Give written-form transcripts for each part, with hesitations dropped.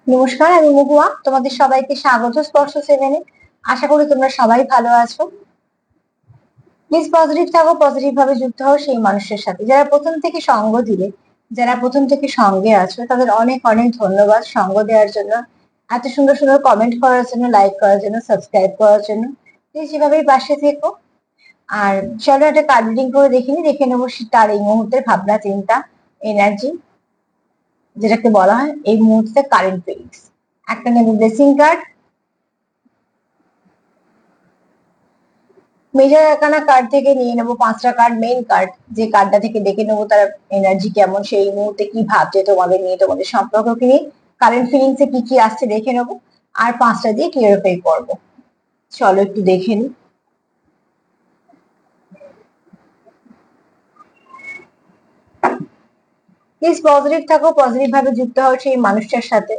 নমস্কার, আমি মহুয়া। তোমাদের সবাইকে স্বাগত স্পর্শ সেভেনে। আশা করি তোমরা সবাই ভালো আছো। প্লিজ পজিটিভ থাকো, পজিটিভ ভাবে যুক্ত হও সেই মানুষের সাথে যারা প্রথম থেকে সঙ্গ দিলে, যারা প্রথম থেকে সঙ্গে আছো তাদের অনেক অনেক ধন্যবাদ সঙ্গ দেওয়ার জন্য, এত সুন্দর সুন্দর কমেন্ট করার জন্য, লাইক করার জন্য, সাবস্ক্রাইব করার জন্য। প্লিজ এভাবেই পাশে থেকো। আর চলো একটা কার্ড রিডিং করে দেখে নেবো তার এই মুহূর্তের ভাবনা চিন্তা, এনার্জি, যেটাকে বলা হয় এই মুহূর্তে কারেন্ট ফিলিংস। একটা নেব ব্লেসিং কার্ড, মেজর আর্কানা কার্ড থেকে নিয়ে নেবো 5টা কার্ড, মেইন কার্ড যে কার্ডটা থেকে দেখে নেবো তার এনার্জি কেমন, সেই মুহূর্তে কি ভাবছে তোমাদের নিয়ে, তোমাদের সম্পর্ককে নিয়ে, কারেন্ট ফিলিংস এ কি কি আসছে দেখে নেবো। আর 5টা দিয়ে ক্লিয়ারিফাই করবো। চলো একটু দেখে নি। প্লিজ পজিটিভ থাকো, পজিটিভ ভাবে যুক্ত হও সেই মানুষটার সাথে।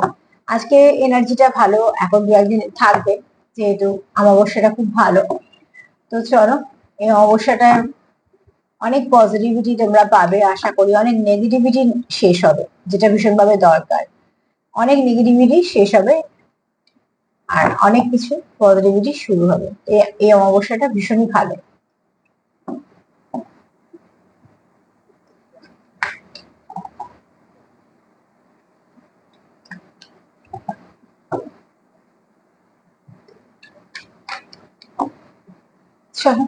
আজকে এনার্জিটা ভালো, এখন দু একদিন থাকবে, যেহেতু অমাবস্যাটা খুব ভালো। তো চলো, এই অমাবস্যাটা অনেক পজিটিভিটি তোমরা পাবে আশা করি, অনেক নেগেটিভিটি শেষ হবে, যেটা ভীষণভাবে দরকার। অনেক নেগেটিভিটি শেষ হবে আর অনেক কিছু পজিটিভিটি শুরু হবে। এই অমাবস্যাটা ভীষণই ভালো।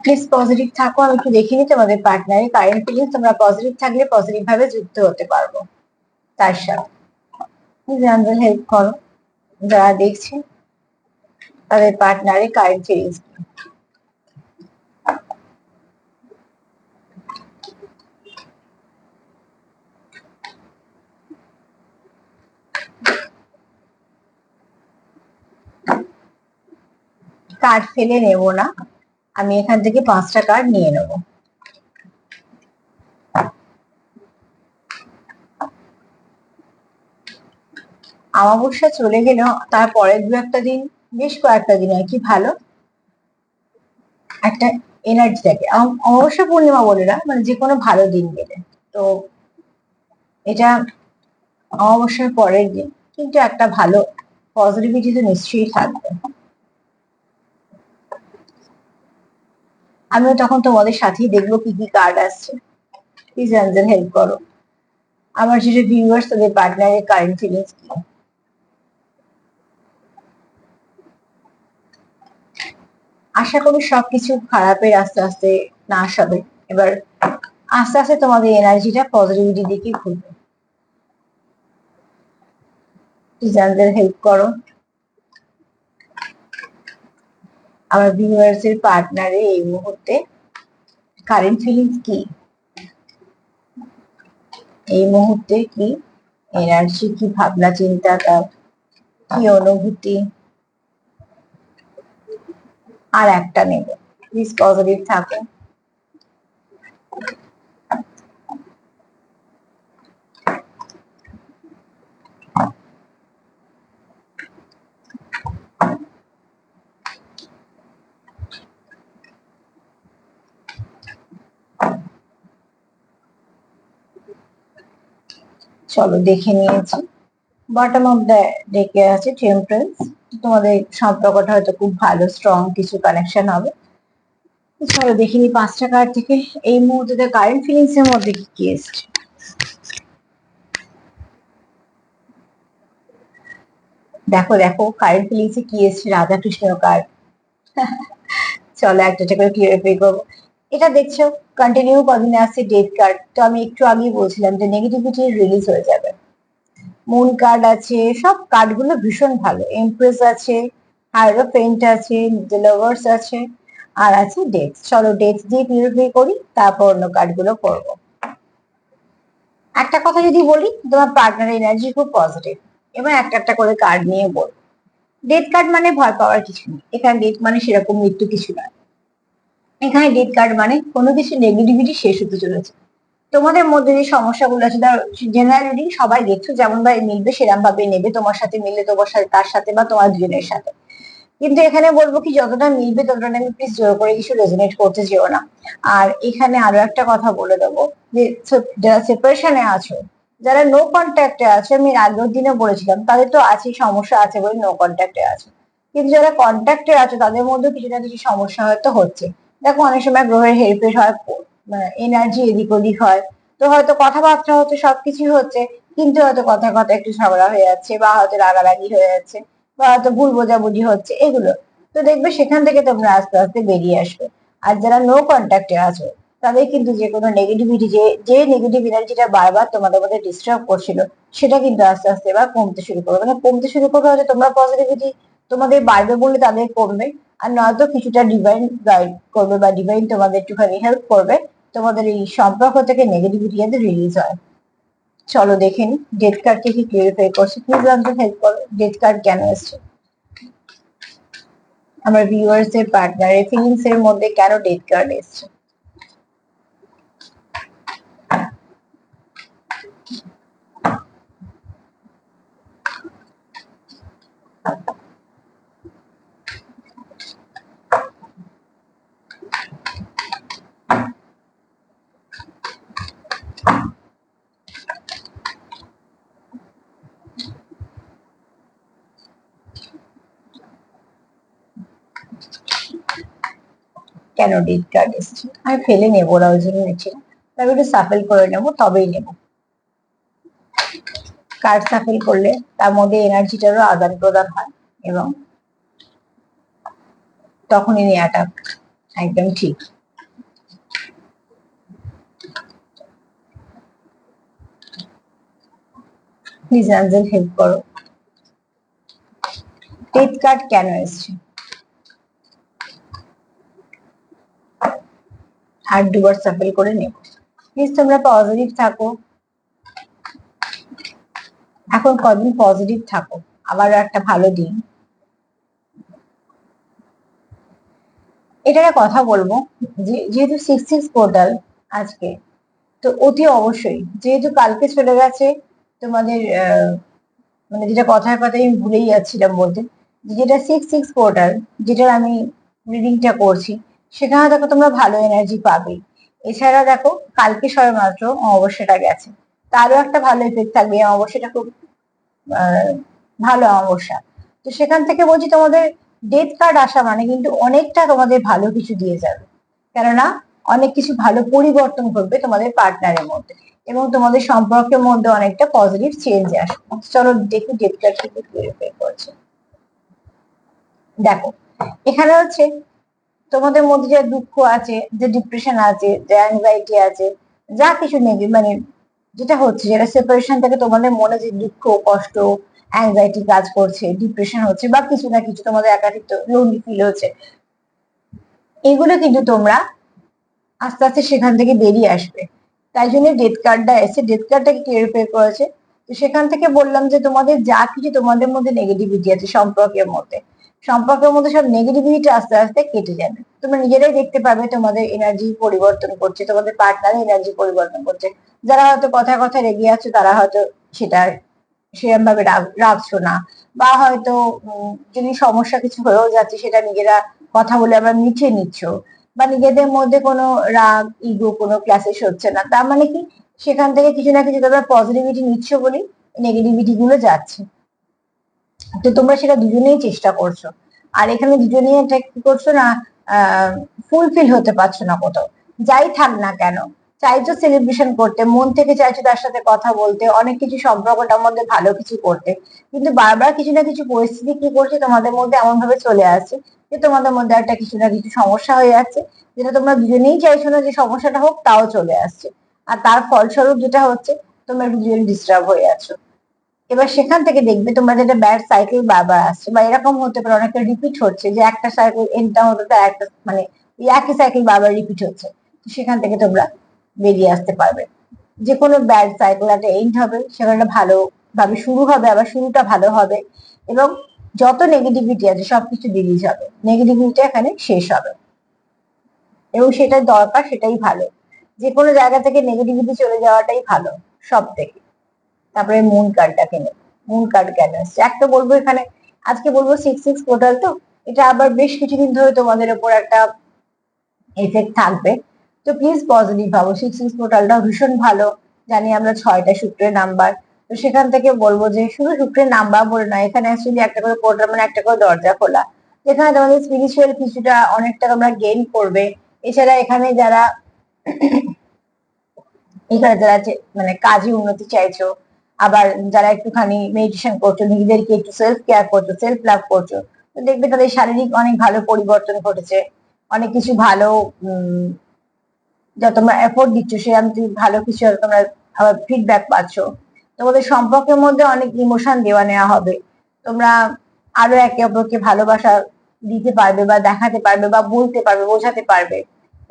প্লিজ পজিটিভ থাকো। আমি একটু দেখিনি তোমাদের পার্টনারের কারেন্ট ফিলিংস। তোমরা পজিটিভ থাকলে পজিটিভ ভাবে যুক্ত হতে পারবো তার সাথে। প্লিজ আমাদের হেল্প করো, যারা দেখছে তাদের পার্টনারের কারেন্ট ফিলিংস। কার্ড ফেলে নেব না, আমি এখান থেকে 5টা কার্ড নিয়ে নেব। অমাবস্যা চলে গেল, তারপরে দু একটা দিন, বেশ কয়েকটা দিন আর কি ভালো একটা এনার্জি থাকে। অমাবস্যা পূর্ণিমা বলে না, মানে যে কোনো ভালো দিন গেলে তো এটা অমাবস্যার পরের দিন, কিন্তু একটা ভালো পজিটিভিটি তো নিশ্চয়ই থাকবে। আমিও তখন তোমাদের সাথেই দেখবো কি কি কার্ড আসছে। প্লিজ অ্যাঞ্জেল হেল্প করো, আমার যেটা ভিউয়ার্স তাদের পার্টনারের কারেন্ট ফিলিংস কি। আশা করি সবকিছু খারাপের আস্তে আস্তে নাশ হবে। এবার আস্তে আস্তে তোমাদের এনার্জিটা পজিটিভিটির দিকে ঘুরবে। প্লিজ অ্যাঞ্জেল হেল্প করো, আমার ভিউয়ার্স এর পার্টনারে এই মুহূর্তে কারেন্ট ফিলিংস কি, এই মুহূর্তে কি এনার্জি, কি ভাবনা চিন্তা, কি অনুভূতি। আর একটা নেব, প্লিজ পজিটিভ থাকো। চলো দেখে নিয়েছি। বটম অফ দ্য ডেকে আছে টেম্পারেন্স। তোমাদের সম্পর্কটা হয়তো খুব ভালো, স্ট্রং কিছু কানেকশন হবে। চলো দেখিনি 5টা কার্ড থেকে এই মুহূর্তে কারেন্ট ফিলিংস এর মধ্যে কি কি এসছে। দেখো দেখো কারেন্ট ফিলিংস এ কি এসছে, রাধা কৃষ্ণ কার্ড। চলো একটা একটা করে ক্লিয়ারিফাই করবো। এটা দেখছো কন্টিনিউ কদিনে আসছে ডেট কার্ড, তো আমি একটু আগেই বলছিলাম যে নেগেটিভিটি রিলিজ হয়ে যাবে। মুন কার্ড আছে, সব কার্ড গুলো ভীষণ ভালো। এমপ্রেস আছে, হায়ারোফেন্ট আছে, লাভার্স আছে, আর আছে ডেট। চলো ডেট দিয়ে ক্লিয়ারিফাই করি, তারপর অন্য কার্ড গুলো করবো। একটা কথা যদি বলি, তোমার পার্টনার এনার্জি খুব পজিটিভ। এবার একটা একটা করে কার্ড নিয়ে বলবো। ডেথ কার্ড মানে ভয় পাওয়ার কিছু নেই, এখানে ডেথ মানে সেরকম মৃত্যু কিছু নয়। এখানে ডেথ কার্ড মানে কোনো কিছু নেগেটিভিটি শেষ হতে চলেছে। তোমাদের মধ্যে যে সমস্যাগুলো আছে, জেনারেলি সবাই দেখছো যেমন ভাবে মিলবে সেরকম ভাবে নেবে, তোমার সাথে মিললে তোমার সাথে, তার সাথে বা তোমার দুজনের সাথে। কিন্তু এখানে বলবো কি, যতটা মিলবে ততটা আমি প্লিজ জোর করে কিছু রেজোনেট করতে যেও না। আর এখানে আরো একটা কথা বলে দেবো, যে যারা সেপারেশনে আছো, যারা নো কন্ট্যাক্টে আছে, আমি আগের দিনে বলেছিলাম তাদের তো আছে, সমস্যা আছে বলে নো কন্ট্যাক্টে আছে, কিন্তু যারা কন্ট্যাক্টে আছে তাদের মধ্যে কিছু না কিছু সমস্যা হয়তো হচ্ছে। দেখো অনেক সময় গ্রহের হেরফের হয়, এনার্জি এদিক ওদিক হয়, তো হয়তো কথাবার্তা হচ্ছে, সবকিছু হচ্ছে, কিন্তু হয়তো কথা কথা একটু ঝগড়া হয়ে যাচ্ছে, বা হয়তো রাগারাগি হয়ে যাচ্ছে, বা হয়তো ভুল বোঝাবুঝি হচ্ছে, এগুলো তো দেখবে সেখান থেকে তোমরা আস্তে আস্তে বেরিয়ে আসবে। আর যারা নো কন্ট্যাক্টে আছো তাদের কিন্তু যে কোনো নেগেটিভিটি, যে নেগেটিভ এনার্জিটা বারবার তোমাদের মধ্যে ডিস্টার্ব করছিল, সেটা কিন্তু আস্তে আস্তে এবার কমতে শুরু করবে। মানে কমতে শুরু করবে হয়তো, তোমরা পজিটিভিটি তোমাদের বাড়বে বলে তাদের কমবে, আর নয়তো কিছুটা ডিভাইন গাইড করবে বা ডিভাইন তোমাদের একটুখানি হেল্প করবে, তোমাদের এই সম্পর্ক থেকে নেগেটিভিটি যাতে রিলিজ হয়। চলো দেখে নি ডেথ কার্ডকে কি ক্লিয়ারিফাই করছে, প্লিজ আমাকে হেল্প করো। ডেথ কার্ড কেন এসছে আমার ভিউয়ার্স এর পার্টনারের ফিলিংস এর মধ্যে, কেন ডেথ কার্ড এসছে? কেন ডেথ কার্ড এসছে? আমি ফেলে নেবো, ওরা ওই জন্য নিচ্ছিলাম, তবে একটু সাফেল করে নেবো, তবেই নেবো। কার্ড সাফেল করলে তার মধ্যে এনার্জিটারও আদান প্রদান হয়, এবং তখনই নেওয়াটা একদম ঠিক। প্লিজ অ্যাঞ্জেল হেল্প করো, ডেথ কার্ড কেন এসছে? আর দুবার সাফেল করে নেব। প্লিজ তোমরা পজিটিভ থাকো, এখন কদিন পজিটিভ থাকো, আবার একটা ভালো দিন। এটা একটা কথা বলবো, যেহেতু 6-6 পোর্টাল আজকে, তো অতি অবশ্যই, যেহেতু কালকে চলে গেছে তোমাদের মানে যেটা কথায় কথায় আমি ভুলেই যাচ্ছিলাম বলতে, যেটা 6-6 পোর্টাল, যেটার আমি রিডিংটা করছি, সেখানে দেখো তোমরা ভালো এনার্জি পাবে। এছাড়া দেখো কালকে সবে মাত্র অমাবস্যাটা গেছে, তারও একটা ভালো এফেক্ট থাকবে। অমাবস্যাটা খুব ভালো অমাবস্যা, তো সেখান থেকে বলছি তোমাদের ডেথ কার্ড আসা মানে কিন্তু অনেকটা তোমাদের ভালো কিছু দিয়ে যাবে, কেননা অনেক কিছু ভালো পরিবর্তন ঘটবে তোমাদের পার্টনারের মধ্যে, এবং তোমাদের সম্পর্কের মধ্যে অনেকটা পজিটিভ চেঞ্জ আসবে। চলো দেখি ডেথ কার্ড থেকে ক্লিয়ারিফাই করছে। দেখো এখানে হচ্ছে তোমাদের মধ্যে যে দুঃখ আছে, যে ডিপ্রেশন আছে, যে অ্যাংজাইটি আছে, যা কিছু নেই মানে যেটা হচ্ছে, যেটা সেপারেশন থেকে তোমাদের মনে যে দুঃখ, কষ্ট, অ্যাংজাইটি কাজ করছে, ডিপ্রেশন হচ্ছে, বা কিছু না কিছু তোমাদের একাকিত্ব, লোনলি ফিল হচ্ছে, এগুলো কিন্তু তোমরা আস্তে আস্তে সেখান থেকে বেরিয়ে আসবে। তাই জন্য ডেথ কার্ডটা এসে ডেথ কার্ডটাকে ক্লিয়ারিফাই করেছে। তো সেখান থেকে বললাম যে তোমাদের যা কিছু তোমাদের মধ্যে নেগেটিভিটি আছে সম্পর্কের মধ্যে সব নেগেটিভিটি আস্তে আস্তে কেটে যাবে। তোমরা নিজেরাই দেখতে পাবে তোমাদের এনার্জি পরিবর্তন করছে, তোমাদের পার্টনার এনার্জি পরিবর্তন করছে। যারা হয়তো কথায় কথায় রেগে আছে, তারা হয়তো সেটা সেরকম ভাবে রাখছো না, বা হয়তো যদি সমস্যা কিছু হয়েও যাচ্ছে সেটা নিজেরা কথা বলে আবার মিটিয়ে নিচ্ছ, বা নিজেদের মধ্যে কোনো রাগ ইগো কোনো ক্লাসেস হচ্ছে না, তার মানে কি সেখান থেকে কিছু না কিছু তোমরা পজিটিভিটি নিচ্ছ বলেই নেগেটিভিটি গুলো যাচ্ছে। তো তোমরা সেটা দুজনেই চেষ্টা করছো, আর এখানে দুজনেই এটা কি করছো না, ফুলফিল হতে পারছো না কোথাও। যাই থাক না কেন, চাইছো সেলিব্রেশন করতে, মন থেকে চাইছো তার সাথে কথা বলতে, অনেক কিছু সম্পর্কটার মধ্যে ভালো কিছু করতে, কিন্তু বারবার কিছু না কিছু পরিস্থিতি কি করছে তোমাদের মধ্যে এমন ভাবে চলে আসছে যে তোমাদের মধ্যে একটা কিছু না কিছু সমস্যা হয়ে যাচ্ছে, যেটা তোমরা দুজনেই চাইছো না যে সমস্যাটা হোক, তাও চলে আসছে। আর তার ফলস্বরূপ যেটা হচ্ছে, তোমরা দুজন ডিস্টার্ব হয়ে আছো। এবার সেখান থেকে দেখবে তোমরা যেটা ব্যাড সাইকেল বারবার আসছে, বা এরকম হতে পারে অনেকটা রিপিট হচ্ছে, যে একটা সাইকেল এন্ডটা হতে তো একটা মানে ওই একই সাইকেল বারবার রিপিট হচ্ছে, তো সেখান থেকে তোমরা বেরিয়ে আসতে পারবে। যে কোনো ব্যাড সাইকেল একটা এন্ড হবে, সেখানে ভালো ভাবে শুরু হবে, আবার শুরুটা ভালো হবে, এবং যত নেগেটিভিটি আছে সবকিছু রিলিজ হবে, নেগেটিভিটি এখানে শেষ হবে, এবং সেটাই দরকার, সেটাই ভালো। যে কোনো জায়গা থেকে নেগেটিভিটি চলে যাওয়াটাই ভালো সব থেকে। তারপরে মুন কার্ডটাকে নেব। মুন কার্ড কেন আসছে একটা বলবো এখানে, আজকে বলবো 6-6 পোর্টাল, তো এটা আবার বেশ কিছুদিন ধরে তোমাদের উপর একটা এফেক্ট থাকবে। তো প্লিজ পজিটিভ ভাবো, 6-6 পোর্টালটা ভীষণ ভালো, জানি আমরা 6টা শুক্রের নাম্বার। তো সেখান থেকে বলবো যে শুধু শুক্রের নাম্বার বলে নয়, এখানে অ্যাকচুয়ালি একটা করে পোর্টাল মানে একটা করে দরজা খোলা, যেখানে তোমাদের স্পিরিচুয়াল কিছুটা অনেকটা তোমরা গেইন করবে। এছাড়া এখানে যারা মানে কাজে উন্নতি চাইছো, আবার যারা একটুখানি মেডিটেশন করছো, নিজেদেরকে একটু সেলফ কেয়ার করছো, সেলফ লাভ করছো, তো দেখবে তাদের শারীরিক অনেক ভালো পরিবর্তন ঘটেছে। অনেক কিছু ভালো যা তোমরা এফোর্ট দিচ্ছ সেরকম ভালো কিছু তোমরা আবার ফিডব্যাক পাচ্ছ। তোমাদের সম্পর্কের মধ্যে অনেক ইমোশন দেওয়া নেওয়া হবে। তোমরা আরো একে অপরকে ভালোবাসা দিতে পারবে বা দেখাতে পারবে বা বলতে পারবে, বোঝাতে পারবে।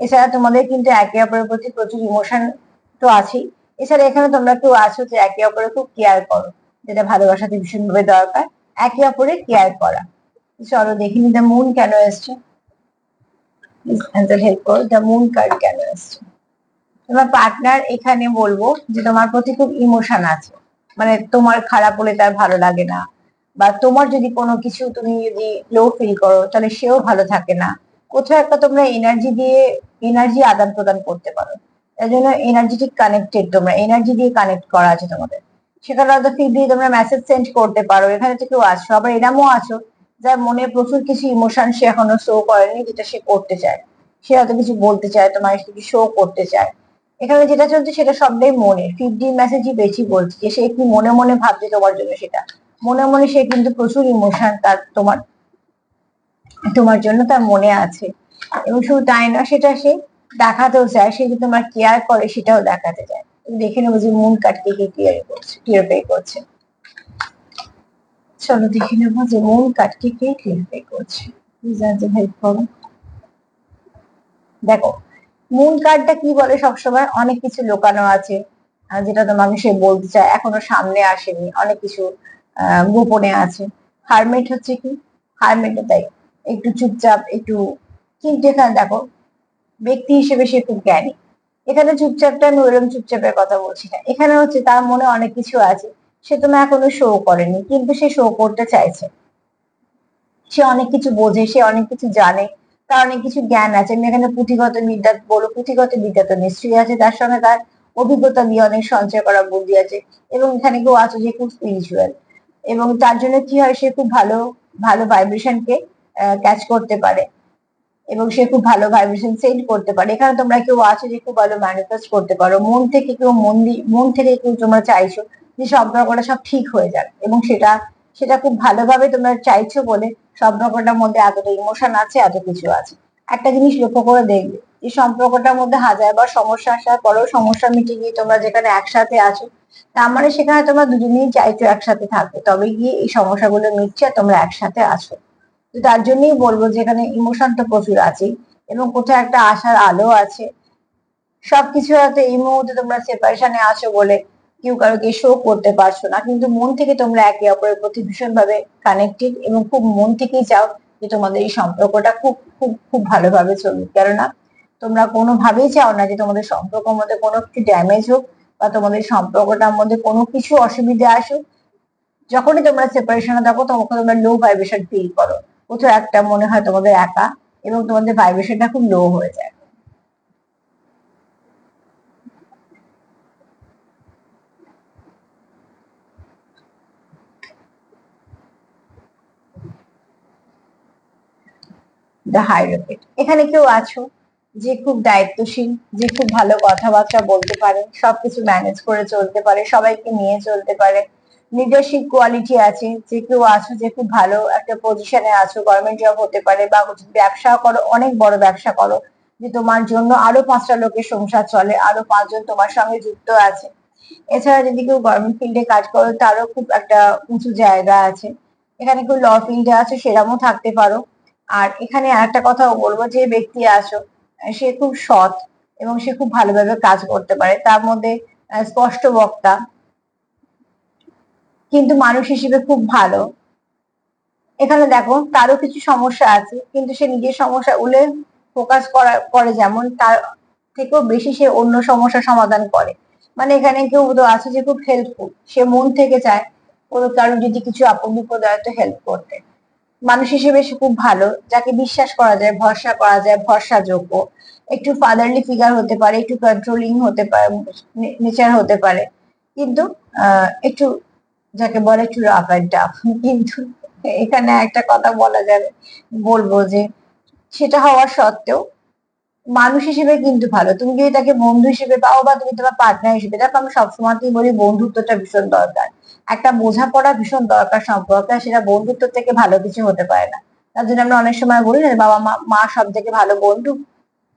এছাড়া তোমাদের কিন্তু একে অপরের প্রতি প্রচুর ইমোশন তো আছেই। এছাড়া এখানে তোমরা কেউ আছো যে একে অপরের খুব কেয়ার করো, যেটা ভালোবাসাতে ভীষণভাবে দরকার, একে অপরের কেয়ার করা। চলো দেখিনি দ্য মুন কেন এসছে, হেল্প করো, দ্য মুন কার্ড কেন এসছে। তোমার পার্টনার এখানে বলবো যে তোমার প্রতি খুব ইমোশন আছে, মানে তোমার খারাপ হলে তার ভালো লাগে না, বা তোমার যদি কোনো কিছু তুমি যদি লো ফিল করো তাহলে সেও ভালো থাকে না। কোথাও একটা তোমরা এনার্জি আদান প্রদান করতে পারো। তাই জন্য এনার্জেটিক কানেক্টেড, তোমরা এনার্জি দিয়ে কানেক্ট করা আছে তোমাদের। সেখানে হয়তো ফিড দিয়ে তোমরা মেসেজ সেন্ড করতে পারো। এখানে তো কেউ আছো, আবার এরমও আছো যার মনে প্রচুর কিছু ইমোশন সে এখনো শো করেনি, যেটা সে করতে চায়। সে হয়তো কিছু বলতে চায়, তোমার কিছু শো করতে চায়। এখানে যেটা চলছে সেটা সবটাই মনে, 5D মেসেজই বেশি বলছে যে সে কি মনে মনে ভাবছে তোমার জন্য, সেটা মনে মনে সে কিন্তু প্রচুর ইমোশন তার তোমার তোমার জন্য তার মনে আছে। এবং শুধু তাই না, সেটা সে দেখাতেও চায়, সে যে তোমার কেয়ার করে সেটাও দেখাতে চায়। তুমি দেখে নেবো যে মুন কাটকে কে ক্লিয়ার করছে। চলো দেখে নেবো যে মুন কাটকে কে ক্লিয়ার করছে। হেল্প করো। দেখো মুন কার্ডটা কি বলে, সবসময় অনেক কিছু লুকানো আছে, যেটা তোমাকে সে বলতে চায়, এখনো সামনে আসেনি, অনেক কিছু গোপনে আছে। হারমেট হচ্ছে কি, হারমেটও তাই, একটু চুপচাপ একটু। কিন্তু এখানে দেখো ব্যক্তি হিসেবে সে খুব জ্ঞানী। এখানে চুপচাপটা আমি ওরকম চুপচাপের কথা বলছি না, এখানে হচ্ছে তার মনে অনেক কিছু আছে, সে তোমার এখনো শো করেনি কিন্তু সে শো করতে চাইছে। সে অনেক কিছু বোঝে, সে অনেক কিছু জানে, তার অনেক কিছু জ্ঞান আছে। আমি এখানে পুঁথিগত বিদ্যা বলো, পুঁথিগত বিদ্যা তো নিশ্চয়ই আছে, তার সঙ্গে তার অভিজ্ঞতা দিয়ে অনেক সঞ্চয় করা বুদ্ধি আছে। এবং এখানে কেউ আছে যে খুব স্পিরিচুয়াল, এবং তার জন্য কি হয়, সে খুব ভালো ভালো ভাইব্রেশনকে ক্যাচ করতে পারে, এবং সে খুব ভালো ভাইব্রেশন সেন্ড করতে পারে। এখানে তোমরা কেউ আছো যে খুব ভালো ম্যানিফেস্ট করতে পারো, মন থেকে কেউ তোমরা চাইছো যে সম্পর্কটা সব ঠিক হয়ে যাক, এবং সেটা সেটা খুব ভালোভাবে তোমরা চাইছো বলে সম্পর্কটার মধ্যে এতটা ইমোশন আছে, এত কিছু আছে। একটা জিনিস লক্ষ্য করে দেখবে, এই সম্পর্কটার মধ্যে হাজারবার সমস্যা আসার পরেও সমস্যা মিটে গিয়ে তোমরা যেখানে একসাথে আছো, তার মানে সেখানে তোমরা দুজনেই চাইছো একসাথে থাকতে, তবে গিয়ে এই সমস্যাগুলো মিটছে আর তোমরা একসাথে আছো। তো তার জন্যই বলবো যে এখানে ইমোশন তো প্রচুর আছে, এবং কোথাও একটা আশার আলো আছে। সবকিছু হয়তো এই মুহূর্তে তোমরা সেপারেশনে আছো বলে কেউ কারোকে শো করতে পারছো না, কিন্তু মন থেকে তোমরা একে অপরের প্রতি ভীষণ ভাবে কানেক্টেড, এবং খুব মন থেকেই চাও যে তোমাদের এই সম্পর্কটা খুব খুব খুব ভালোভাবে চলুক। কেননা তোমরা কোনোভাবেই চাও না যে তোমাদের সম্পর্কের মধ্যে কোনো কিছু ড্যামেজ হোক, বা তোমাদের সম্পর্কটার মধ্যে কোনো কিছু অসুবিধা আসুক। যখনই তোমরা সেপারেশনে থাকো তখন তোমরা লো ভাইব্রেশন ফিল করো, কোথাও একটা মনে হয় তোমাদের একা, এবং তোমাদের ভাইব্রেশনটা খুব লো হয়ে যায়। দ্য হাইরোফিট, এখানে কেউ আছো যে খুব দায়িত্বশীল, যে খুব ভালো কথাবার্তা বলতে পারে, সবকিছু ম্যানেজ করে চলতে পারে, সবাইকে নিয়ে চলতে পারে, লিডারশিপ কোয়ালিটি আছে। যে কেউ আছো যে খুব ভালো একটা পজিশনে আছো, গভর্নমেন্ট জব হতে পারে, বা ব্যবসা করো, অনেক বড় ব্যবসা করো, যে তোমার জন্য আরো 5টা লোকের সংসার চলে, আরো 5জন তোমার সঙ্গে যুক্ত আছে। এছাড়া যদি কেউ গভর্নমেন্ট ফিল্ডে কাজ করো তারও খুব একটা উঁচু জায়গা আছে। এখানে কেউ ল ফিল্ডে আছে সেরামও থাকতে পারো। আর এখানে আরেকটা কথাও বলবো, যে ব্যক্তি আছো সে খুব সৎ, এবং সে খুব ভালোভাবে কাজ করতে পারে, তার মধ্যে স্পষ্ট বক্তা, কিন্তু মানুষ হিসেবে খুব ভালো। এখানে দেখো তারও কিছু সমস্যা আছে, কিন্তু সে নিজের সমস্যা উলে ফোকাস করে, যেমন তার থেকেও বেশি সে অন্য সমস্যার সমাধান করে। মানে এখানে কেউ তো আছে যে খুব হেল্পফুল, সে মন থেকে চায় কোনো কারো যদি কিছু আপদ বিপদ হয় তো হেল্প করতে। মানুষ হিসেবে সে খুব ভালো, যাকে বিশ্বাস করা যায়, ভরসা করা যায়, ভরসাযোগ্য। একটু ফাদারলি ফিগার হতে পারে, একটু কন্ট্রোলিং হতে পারে, নেচার হতে পারে, কিন্তু একটু যাকে বলে একটু রাফ অ্যান্ড টাফ। কিন্তু এখানে একটা কথা বলা যাবে, বলবো যে সেটা হওয়ার সত্ত্বেও মানুষ হিসেবে কিন্তু ভালো। তুমি যদি তাকে বন্ধু হিসেবে পাও বা তুমি তোমার পার্টনার হিসেবে, দেখো আমি সবসময়তেই বলি বন্ধুত্বটা ভীষণ দরকার, একটা বোঝাপড়া ভীষণ দরকার সম্পর্কে, সেটা বন্ধুত্ব থেকে ভালো কিছু হতে পারে না। তার জন্য আমরা অনেক সময় বলি না বাবা মা, মা সব থেকে ভালো বন্ধু।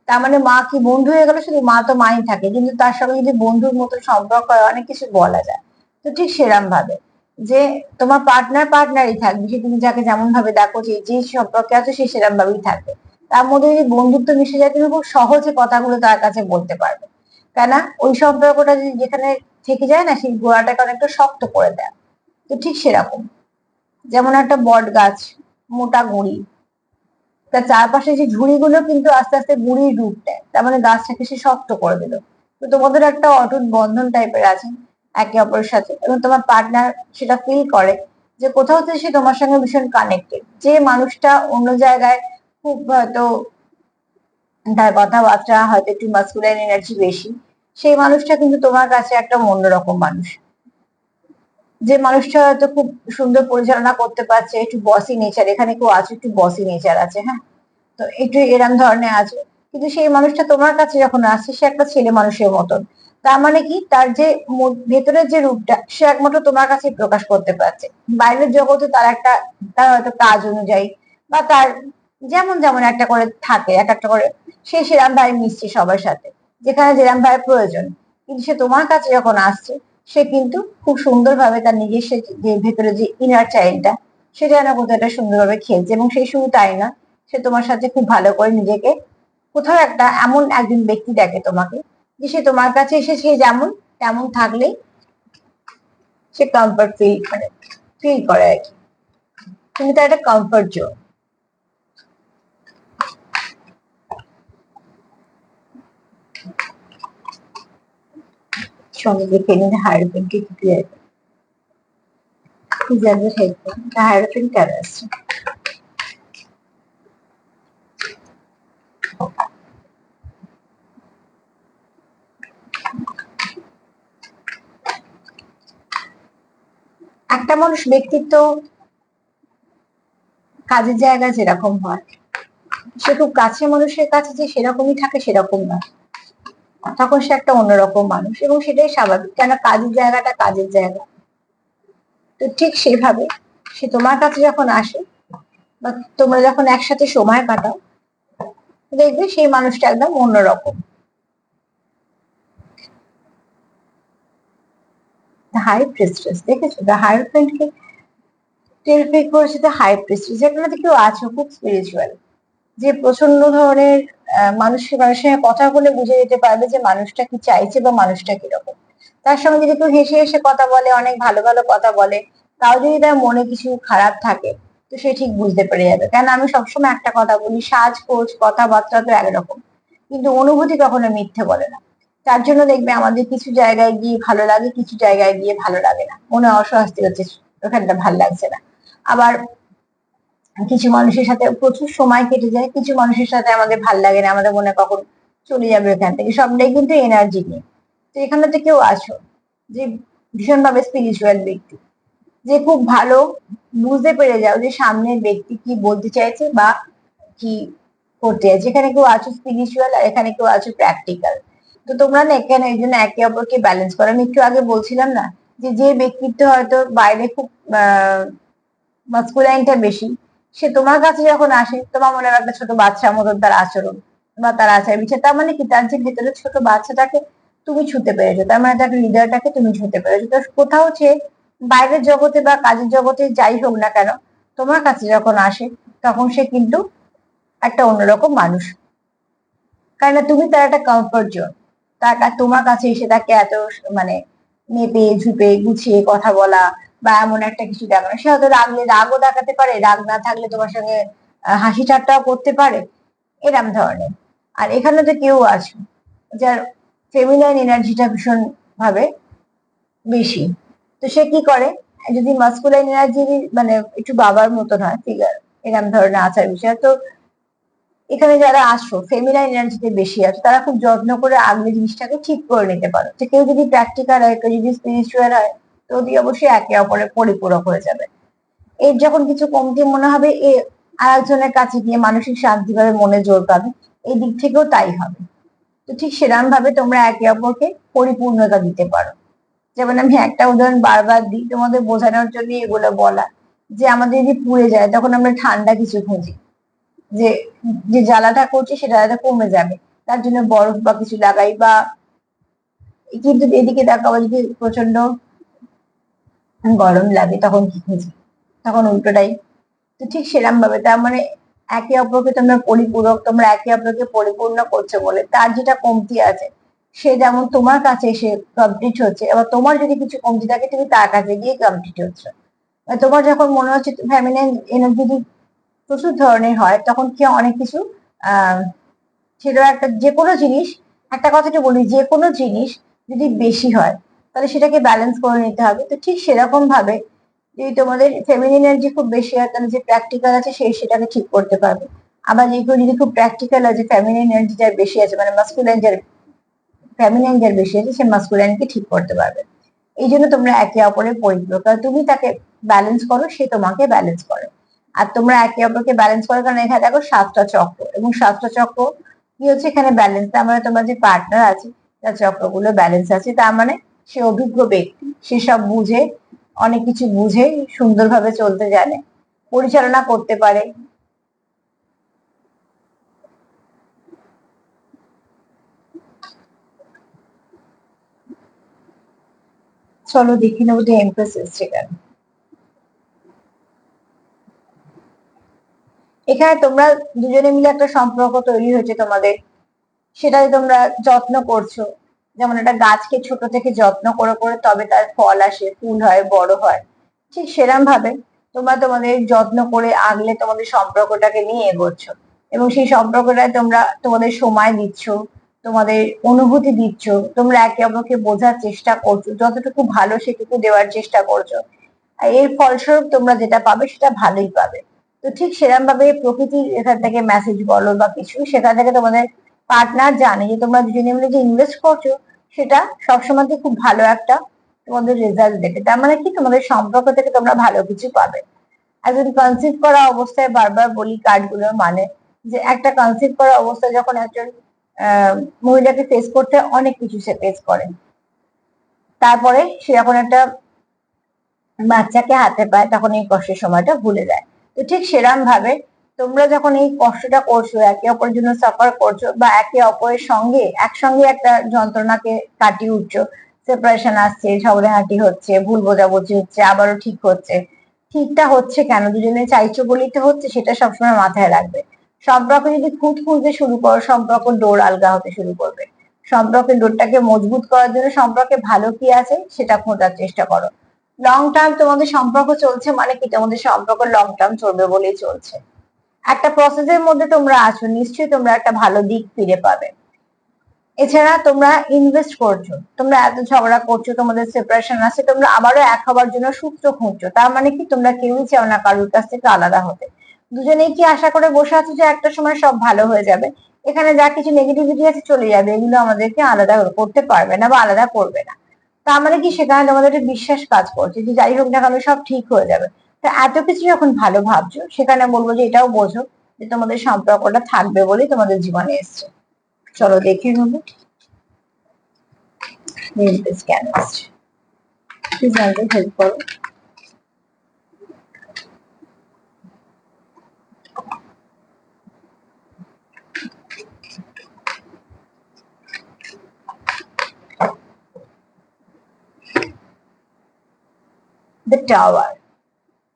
তার মানে মা কি বন্ধু হয়ে গেল? শুধু মা তো মাই থাকে, কিন্তু তার সঙ্গে যদি বন্ধুর মতো সম্পর্ক হয় অনেক কিছু বলা যায়। তো ঠিক সেরকম ভাবে যে তোমার পার্টনার পার্টনারই থাকবে, সে তুমি যাকে যেমন ভাবে দেখো, যে যে সম্পর্কে আছে সে সেরকম ভাবেই থাকবে। তার মধ্যে যদি বন্ধুত্ব মিশে যায় তুমি খুব সহজে কথাগুলো তার কাছে বলতে পারবে, কেন ওই সম্পর্কটা যদি যেখানে থেকে যায় না, সেই গোড়াটাকে অনেকটা শক্ত করে দেয়। তো ঠিক সেরকম, যেমন একটা বট গাছ, মোটা গুঁড়ি, তার চারপাশে যে ঝুড়িগুলো কিন্তু আস্তে আস্তে গুঁড়ির রূপ দেয়, তার মানে গাছটাকে সে শক্ত করে দিল। তো তোমাদের একটা অটুট বন্ধন টাইপের আছে একে অপরের সাথে, এবং তোমার পার্টনার সেটা ফিল করে যে কোথাও থেকে সে তোমার সঙ্গে ভীষণ কানেক্টেড। যে মানুষটা অন্য জায়গায় খুব হয়তো তার কথাবার্তা হয়তো একটু মাস্কুলাইন এনার্জি বেশি, সেই মানুষটা কিন্তু তোমার কাছে একটা অন্যরকম মানুষ। যে মানুষটা হয়তো খুব সুন্দর পরিচালনা করতে পারছে, একটু বসি নেচার, এখানে কেউ আছে একটু বসি নেচার আছে, হ্যাঁ, তো একটু এরম ধরনের আছে, কিন্তু সেই মানুষটা তোমার কাছে যখন আসছে সে একটা ছেলে মানুষের মতন। তার মানে কি, তার যে ভেতরের যে রূপটা সে একমাত্র তোমার কাছে প্রকাশ করতে পারছে। বাইরের জগতে তার একটা, তার হয়তো কাজ অনুযায়ী বা তার যেমন যেমন একটা করে থাকে, এক একটা করে সে সেরাম ভাবে মিশছে সবার সাথে, যেখানে যেরাম ভাবে প্রয়োজন। কিন্তু সে তোমার কাছে যখন আসছে সে কিন্তু খুব সুন্দরভাবে তার নিজস্ব যে ভেতরে যে ইনার চাইল্ডটা, সেটা যেন কোথাও একটা সুন্দরভাবে খেলছে। এবং সেই শুধু তাই না, সে তোমার সাথে খুব ভালো করে নিজেকে, কোথাও একটা এমন একজন ব্যক্তি দেখে তোমাকে, যে সে তোমার কাছে এসে সে যেমন তেমন থাকলেই সে কমফর্ট ফিল মানে ফিল করে আর কি। তুমি তার একটা কমফর্ট জোন। সঙ্গে দেখে নিন হায়ারোফেনকে কি ক্লিয়ার যাদের হেল্প হায়ারোফেন কেন আসছে। একটা মানুষ ব্যক্তিত্ব কাজের জায়গা যেরকম হয়, সে খুব কাছের মানুষের কাছে যে সেরকমই থাকে সেরকম না, তখন সে একটা অন্যরকম মানুষ, এবং সেটাই স্বাভাবিক, কেন কাজের জায়গাটা কাজের জায়গা। তো ঠিক সেভাবে সে তোমার কাছে যখন আসে বা তোমরা যখন একসাথে সময় কাটাও, দেখবে সেই মানুষটা একদম অন্যরকম। হাই প্রিস্টেস দেখেছো, দ্য হায়ারোফেন্টকে টেরিফাই করেছে দ্য হাই প্রিস্টেস, যেখানে কেউ আছো খুব স্পিরিচুয়াল, যে প্রচন্ড ধরনের মানুষের মানুষের সঙ্গে কথা বলে বুঝে যেতে পারবে যে মানুষটা কি চাইছে বা মানুষটা কিরকম। তার সঙ্গে যদি কেউ হেসে হেসে কথা বলে, অনেক ভালো ভালো কথা বলে, তাও যদি তার মনে কিছু খারাপ থাকে, তো সে ঠিক বুঝতে পেরে যাবে। কেন আমি সবসময় একটা কথা বলি, সাজগোজ কথাবার্তা তো একরকম, কিন্তু অনুভূতি কখনো মিথ্যে বলে না। তার জন্য দেখবে আমাদের কিছু জায়গায় গিয়ে ভালো লাগে, কিছু জায়গায় গিয়ে ভালো লাগে না, মনে অস্বস্তি হচ্ছে, ওখানটা ভালো লাগছে না। আবার কিছু মানুষের সাথে প্রচুর সময় কেটে যায়, কিছু মানুষের সাথে আমাদের ভাল লাগে না, আমাদের মনে কখন চলে যাবে এখান থেকে। সবটাই কিন্তু এনার্জি নিয়ে। তো এখানে তো কেউ আছো যে ভীষণভাবে স্পিরিচুয়াল ব্যক্তি, যে খুব ভালো বুঝতে পেরে যাও যে সামনের ব্যক্তি কি বলতে চাইছে বা কি করতে চাইছে। এখানে কেউ আছো স্পিরিচুয়াল আর এখানে কেউ আছো প্র্যাকটিক্যাল। তো তোমরা না এখানে এই জন্য একে অপরকে ব্যালেন্স করো। আমি একটু আগে বলছিলাম না যে যে ব্যক্তিত্ব হয়তো বাইরে খুব মাস্কুলাইনটা বেশি, সে তোমার কাছে যখন আসে তোমার মনে হয় একটা ছোট বাচ্চার মতন তার আচরণ বা তার আচার বিচার। তার মানে কি, তার যে ভেতরে ছোট বাচ্চাটাকে তুমি ছুতে পেরেছো, তার মানে তার হৃদয়টাকে তুমি ছুতে পেরেছো। তো কোথাও সে বাইরের জগতে বা কাজের জগতে যাই হোক না কেন, তোমার কাছে যখন আসে তখন সে কিন্তু একটা অন্যরকম মানুষ, কারণ তুমি তার একটা কমফর্ট জোন। তোমার কাছে এসে তাকে এত মানে মেপে ঝুপে গুছিয়ে কথা বলা বা এমন একটা কিছু দেখানো, সে হয়তো রাগলে রাগও দেখাতে পারে, রাগ না থাকলে তোমার সঙ্গে হাসি ঠাট্টাও করতে পারে, এরম ধরনের। আর এখানে তো কেউ আছে যার ফেমিনাইন এনার্জিটা ভীষণ ভাবে বেশি। তো সে কি করে, যদি মাস্কুলাইন এনার্জি মানে একটু বাবার মতন হয় ফিগার, এরকম ধরনের আচার বিষয়। তো এখানে যারা আসো ফেমিনাইন এনার্জিতে বেশি আছে, তারা খুব যত্ন করে আগলে জিনিসটাকে ঠিক করে নিতে পারো। যে কেউ যদি প্র্যাকটিক্যাল হয়, কেউ যদি স্পিরিচুয়াল হয়, তো অতি অবশ্যই একে অপরের পরিপূরক হয়ে যাবে। এর যখন কিছু কমতি মনে হবে, এ আরেকজনের কাছে গিয়ে মানসিক শান্তি পাবে, মনে জোর পাবে, এই দিক থেকেও তাই হবে। তো ঠিক সেরকম ভাবে তোমরা একে অপরকে পরিপূর্ণতা দিতে পারো। যেমন আমি একটা উদাহরণ বারবার দিই তোমাদের বোঝানোর জন্য, এগুলো বলা যে আমাদের যদি পুড়ে যায় তখন আমরা ঠান্ডা কিছু খুঁজি, যে যে জ্বালাটা করছে সেটা যাতে কমে যাবে, তার জন্য বরফ বা কিছু লাগাই। বা কিন্তু এদিকে দেখো, আবার যদি প্রচন্ড গরম লাগে তখন কি খুঁজি? তখন উল্টোটাই। তো ঠিক সেরকম ভাবে তার মানে একে অপরকে তোমরা পরিপূরক, তোমরা একে অপরকে পরিপূর্ণ করছো বলে তার যেটা কমতি আছে সে যেমন তোমার কাছে এসে কমপ্লিট হচ্ছে, এবার তোমার যদি কিছু কমতি থাকে তুমি তার কাছে গিয়ে কমপ্লিট হচ্ছে। তোমার যখন মনে হচ্ছে ফ্যামিলিয়ান এনার্জি প্রচুর ধরনের হয়, তখন কি অনেক কিছু আহ সেটা একটা, যে কোনো জিনিস, একটা কথাটা বলি, যে কোনো জিনিস যদি বেশি হয় তাহলে সেটাকে ব্যালেন্স করে নিতে হবে। তো ঠিক সেরকম ভাবে যদি তোমাদের ফেমিনিন এনার্জি খুব বেশি হয়, তাহলে যে প্র্যাকটিক্যাল আছে সেই সেটাকে ঠিক করতে পারবে। আবার যেগুলো যদি খুব প্র্যাকটিক্যাল আছে, ফেমিনিন এনার্জি যার বেশি আছে, মানে মাস্কুলাইন যার, ফেমিনিন যার বেশি আছে, সে মাস্কুলাইনকে ঠিক করতে পারবে। এই জন্য তোমরা একে অপরের পরিপূরক, কারণ তুমি তাকে ব্যালেন্স করো, সে তোমাকে ব্যালেন্স করে। আর তোমরা একে অপরকে ব্যালেন্স করো, কারণ এখানে দেখো 7টা চক্র, এবং 7টা চক্র কি হচ্ছে এখানে ব্যালেন্স। তার মানে তোমার যে পার্টনার আছে তার চক্রগুলো ব্যালেন্স আছে, তার মানে সে অভিজ্ঞ ব্যক্তি, সে সব বুঝে, অনেক কিছু বুঝে সুন্দরভাবে চলতে জানে, পরিচালনা করতে পারে। চলো দেখে নেবো যে এমপ্রেস এসছে কেন। এখানে তোমরা দুজনে মিলে একটা সম্পর্ক তৈরি হয়েছে তোমাদের, সেটাই তোমরা যত্ন করছো। যেমন একটা গাছকে ছোট থেকে যত্ন করে করে তবে তার ফল আসে, ফুল হয়, বড় হয়, ঠিক সেরকম ভাবে তোমরা তোমাদের যত্ন করে আগলে তোমাদের সম্পর্কটাকে নিয়ে এগোচ্ছ। এবং সেই সম্পর্কটায় তোমরা তোমাদের সময় দিচ্ছ, তোমাদের অনুভূতি দিচ্ছ, তোমরা একে অপরকে বোঝার চেষ্টা করছো, যতটুকু ভালো সেটুকু দেওয়ার চেষ্টা করছো। আর এর ফলস্বরূপ তোমরা যেটা পাবে সেটা ভালোই পাবে। তো ঠিক সেরকম ভাবে প্রকৃতির এখান থেকে মেসেজ বলো বা কিছু, সেখান থেকে তোমাদের পার্টনার জানে যে তোমরা দুজনে মিলে যে ইনভেস্ট করছো সেটা সবসময় খুব ভালো একটা তোমাদের রেজাল্ট দেবে। তার মানে কি, তোমাদের সম্পর্ক থেকে তোমরা ভালো কিছু পাবে। একজন কনসিভ করা অবস্থায়, বারবার বলি কার্ডগুলোর মানে, যে একটা কনসিভ করা অবস্থায় যখন একজন আহ মহিলাকে ফেস করতে হয়, অনেক কিছু সে ফেস করে, তারপরে সে যখন একটা বাচ্চাকে হাতে পায় তখন এই কষ্টের সময়টা ভুলে যায়। তো ঠিক সেরকম ভাবে তোমরা যখন এই কষ্টটা করছো, একে অপরের জন্য সাফার করছো, বা একে অপরের সঙ্গে একসঙ্গে একটা যন্ত্রণাকে কাটিয়ে উঠছো, সেপারেশন আসছে, ঝগড়াঝাটি হচ্ছে, ভুল বোঝাবুঝি হচ্ছে, আবারও ঠিক হচ্ছে। ঠিকটা হচ্ছে কেন? দুজনে চাইছো বলেই তো হচ্ছে, সেটা সবসময় মাথায় রাখবে। সম্পর্ক যদি খুঁত খুঁজতে শুরু করো, সম্পর্ক ডোর আলগা হতে শুরু করবে। সম্পর্কের ডোরটাকে মজবুত করার জন্য সম্পর্কে ভালো কি আছে সেটা খোঁজার চেষ্টা করো। লং টার্ম তোমাদের সম্পর্ক চলছে মানে কি, তোমাদের সম্পর্ক লং টার্ম চলবে বলেই চলছে। একটা প্রসেসের মধ্যে তোমরা আছো, নিশ্চয়ই তোমরা একটা ভালো দিক ফিরে পাবে। এছাড়া তোমরা ইনভেস্ট করছো, তোমরা এত ঝগড়া করছো, তোমাদের সেপারেশন আছে, তোমরা আবারও এক হবার জন্য সূত্র খুঁজছো। তার মানে কি, তোমরা কেউই চাও না কারোর কাছ থেকে আলাদা হতে। দুজনেই কি আশা করে বসে আছো যে একটা সময় সব ভালো হয়ে যাবে, এখানে যা কিছু নেগেটিভিটি আছে চলে যাবে, এগুলো আমাদেরকে আলাদা করতে পারবে না বা আলাদা করবে না। তার মানে কি, সেখানে তোমাদের একটা বিশ্বাস কাজ করছে যে যাই হোক না কেন সব ঠিক হয়ে যাবে। তো এত কিছু যখন ভালো ভাবছো, সেখানে বলবো যে এটাও বোঝো যে তোমাদের সম্পর্কটা থাকবে বলেই তোমাদের জীবনে এসছে। চলো দেখে নেবো নেলপেজ কেন আসছে, প্লিজ আমাকে হেল্প করো। The tower.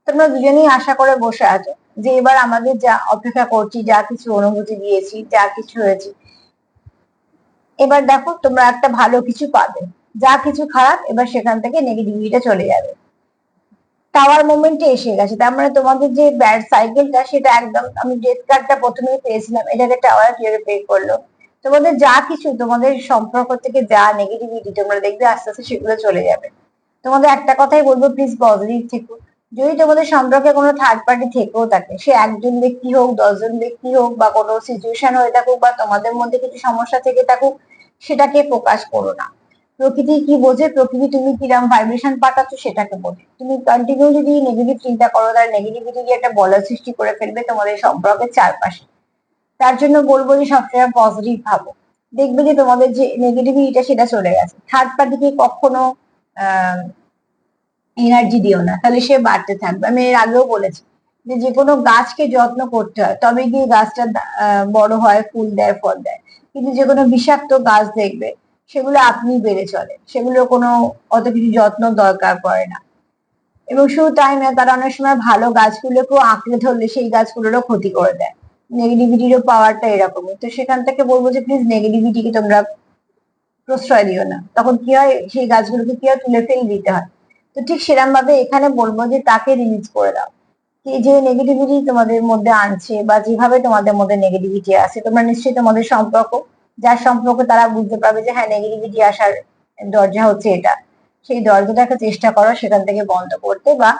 তোমরা দুজনেই আশা করে বসে আছো যে এবার আমাদের যা অপেক্ষা করছি, যা কিছু অনুভূতি দিয়েছি, যা কিছু হয়েছে, এবার দেখো তোমরা একটা ভালো কিছু পাবে। যা কিছু খারাপ, এবার সেখান থেকে নেগেটিভিটিটা চলে যাবে। টাওয়ার মোমেন্টে এসে গেছে, তার মানে তোমাদের যে ব্যাড সাইকেলটা সেটা একদম, আমি ডেথ কার্ডটা প্রথমেই পেয়েছিলাম, এটাকে টাওয়ার ক্লিয়ার পে করলো। তোমাদের যা কিছু, তোমাদের সম্পর্ক থেকে যা নেগেটিভিটি তোমরা দেখবে আস্তে আস্তে সেগুলো চলে যাবে। তোমাদের একটা কথাই বলবো, প্লিজ পজিটিভ থেকো। যদি তোমাদের সম্পর্কে কোনো থার্ড পার্টি থেকেও থাকে, সে একজন ব্যক্তি হোক, 10 জন ব্যক্তি হোক, বা কোনো সিচুয়েশন হয়ে থাকুক, বা তোমাদের মধ্যে কিছু সমস্যা থেকে থাকুক, সেটাকে প্রকাশ করো না। প্রকৃতি কি বোঝে, প্রকৃতি তুমি কিরম ভাইব্রেশন পাঠাচ্ছ সেটাকে বোঝে। তুমি কন্টিনিউ যদি নেগেটিভ চিন্তা করো, তাহলে নেগেটিভিটি একটা বলয় সৃষ্টি করে ফেলবে তোমাদের সম্পর্কের চারপাশে। তার জন্য বলবো যে সবসময় পজিটিভ ভাবো, দেখবে যে তোমাদের যে নেগেটিভিটিটা সেটা চলে গেছে। থার্ড পার্টিকে কখনো এনার্জি দিও না, তাহলে সে বাড়তে থাকবে। আমি এর আগেও বলেছি যে যে কোনো গাছকে যত্ন করতে হয়, তবে গিয়ে গাছটা বড় হয়, ফুল দেয়, ফল দেয়। কিন্তু যে কোনো বিষাক্ত গাছ দেখবে, সেগুলো আপনি বেড়ে চলে, সেগুলো কোনো অত কিছু যত্ন দরকার পড়ে না। এবং শুধু তাই না, তারা অনেক সময় ভালো গাছগুলোকেও আঁকড়ে ধরলে সেই গাছগুলোরও ক্ষতি করে দেয়। নেগেটিভিটিরও পাওয়ারটা এরকমই। তো সেখান থেকে বলবো যে প্লিজ নেগেটিভিটিকে তোমরা প্রশ্রয় দিও না। তখন কি হয়, সেই গাছগুলোকে কি হয়, তুলে ফেলে দিতে হয়। তো ঠিক সেরকম ভাবে এখানে বলবো যে তাকে রিলিজ করে দাও। কি যে নেগেটিভিটি তোমাদের মধ্যে আনছে, বা যেভাবে তোমাদের মধ্যে নেগেটিভিটি আছে, তোমরা নিশ্চয়ই তোমাদের সম্পর্ক, যার সম্পর্ক তারা বুঝতে পারবে যে হ্যাঁ, নেগেটিভিটি আসার দরজা হচ্ছে এটা। সেই দরজাটাকে চেষ্টা করো সেখান থেকে বন্ধ করতে, বা